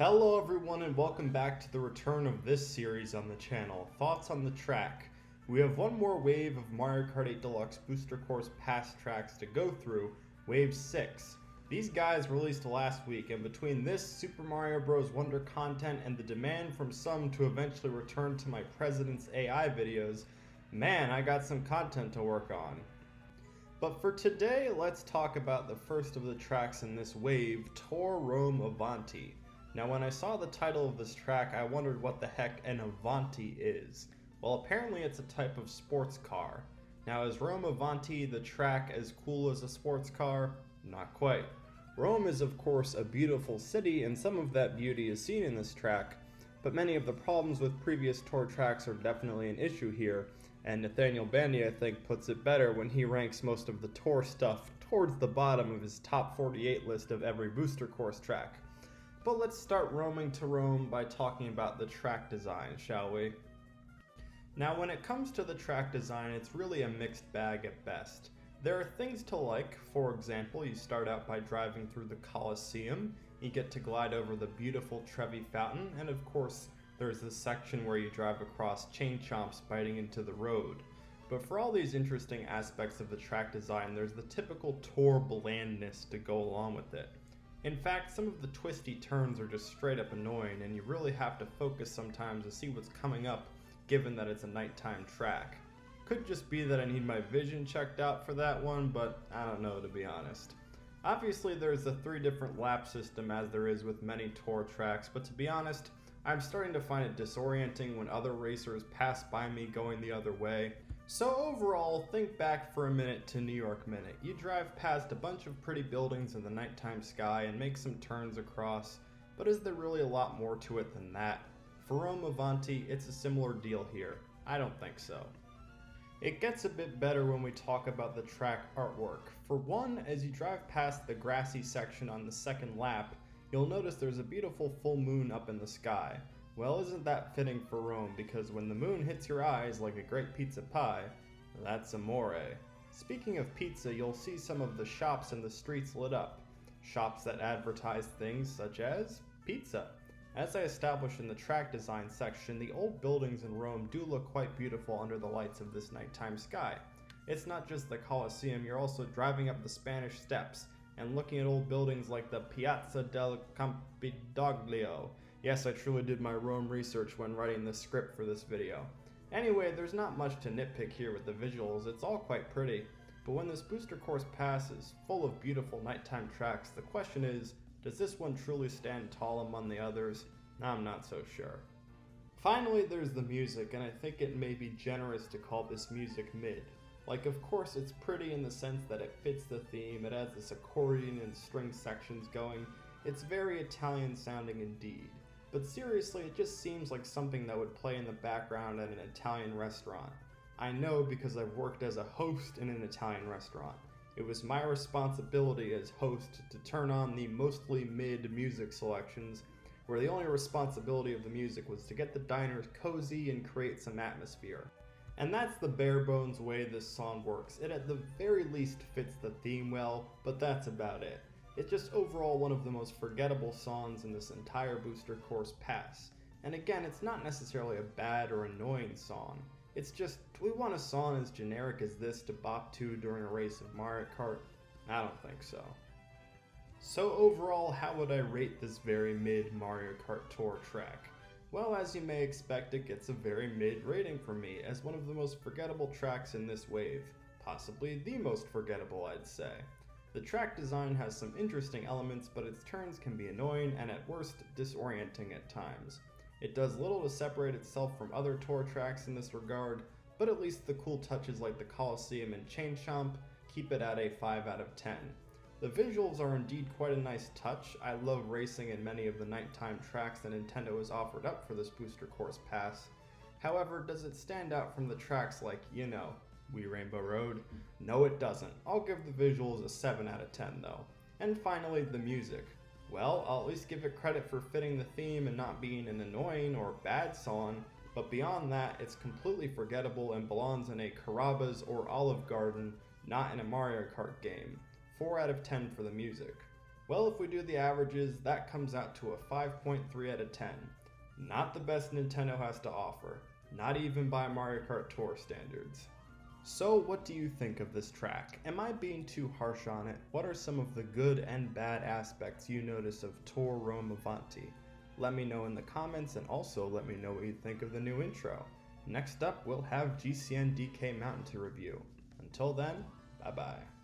Hello everyone and welcome back to the return of this series on the channel, Thoughts on the Track. We have one more wave of Mario Kart 8 Deluxe Booster Course Pass tracks to go through, Wave 6. These guys released last week, and between this Super Mario Bros. Wonder content and the demand from some to eventually return to my President's AI videos, man, I got some content to work on. But for today, let's talk about the first of the tracks in this wave, Tour Rome Avanti. Now when I saw the title of this track, I wondered what the heck an Avanti is. Well, apparently it's a type of sports car. Now is Rome Avanti the track as cool as a sports car? Not quite. Rome is of course a beautiful city, and some of that beauty is seen in this track, but many of the problems with previous tour tracks are definitely an issue here, and Nathaniel Bandy I think puts it better when he ranks most of the tour stuff towards the bottom of his top 48 list of every booster course track. But let's start roaming to Rome by talking about the track design, shall we? Now when it comes to the track design, it's really a mixed bag at best. There are things to like. For example, you start out by driving through the Colosseum, you get to glide over the beautiful Trevi Fountain, and of course there's this section where you drive across chain chomps biting into the road. But for all these interesting aspects of the track design, there's the typical tour blandness to go along with it. In fact, some of the twisty turns are just straight up annoying, and you really have to focus sometimes to see what's coming up, given that it's a nighttime track. Could just be that I need my vision checked out for that one, but I don't know, to be honest. Obviously there's the 3 different lap system as there is with many tour tracks, but to be honest, I'm starting to find it disorienting when other racers pass by me going the other way. So overall, think back for a minute to New York Minute. You drive past a bunch of pretty buildings in the nighttime sky and make some turns across, but is there really a lot more to it than that? For Rome Avanti, it's a similar deal here. I don't think so. It gets a bit better when we talk about the track artwork. For one, as you drive past the grassy section on the second lap, you'll notice there's a beautiful full moon up in the sky. Well, isn't that fitting for Rome, because when the moon hits your eyes like a great pizza pie, that's amore. Speaking of pizza, you'll see some of the shops in the streets lit up. Shops that advertise things such as pizza. As I established in the track design section, the old buildings in Rome do look quite beautiful under the lights of this nighttime sky. It's not just the Colosseum, you're also driving up the Spanish Steps and looking at old buildings like the Piazza del Campidoglio. Yes, I truly did my Rome research when writing the script for this video. Anyway, there's not much to nitpick here with the visuals, it's all quite pretty, but when this booster course pass is full of beautiful nighttime tracks, the question is, does this one truly stand tall among the others? I'm not so sure. Finally, there's the music, and I think it may be generous to call this music mid. Like, of course it's pretty in the sense that it fits the theme, it has this accordion and string sections going, it's very Italian sounding indeed. But seriously, it just seems like something that would play in the background at an Italian restaurant. I know because I've worked as a host in an Italian restaurant. It was my responsibility as host to turn on the mostly mid music selections, where the only responsibility of the music was to get the diners cozy and create some atmosphere. And that's the bare bones way this song works. It at the very least fits the theme well, but that's about it. It's just overall one of the most forgettable songs in this entire booster course pass. And again, it's not necessarily a bad or annoying song. It's just, do we want a song as generic as this to bop to during a race of Mario Kart? I don't think so. So overall, how would I rate this very mid Mario Kart Tour track? Well, as you may expect, it gets a very mid rating for me, as one of the most forgettable tracks in this wave. Possibly the most forgettable, I'd say. The track design has some interesting elements, but its turns can be annoying and at worst disorienting at times. It does little to separate itself from other tour tracks in this regard, but at least the cool touches like the Colosseum and Chain Chomp keep it at a 5 out of 10. The visuals are indeed quite a nice touch. I love racing in many of the nighttime tracks that Nintendo has offered up for this booster course pass. However, does it stand out from the tracks like, you know, Wii Rainbow Road? No, it doesn't. I'll give the visuals a 7 out of 10 though. And finally, the music. Well, I'll at least give it credit for fitting the theme and not being an annoying or bad song, but beyond that, it's completely forgettable and belongs in a Carrabba's or Olive Garden, not in a Mario Kart game. 4 out of 10 for the music. Well, if we do the averages, that comes out to a 5.3 out of 10. Not the best Nintendo has to offer, not even by Mario Kart Tour standards. So what do you think of this track? Am I being too harsh on it? What are some of the good and bad aspects you notice of Tour Rome Avanti? Let me know in the comments, and also let me know what you think of the new intro. Next up, we'll have GCN DK Mountain to review. Until then, bye bye.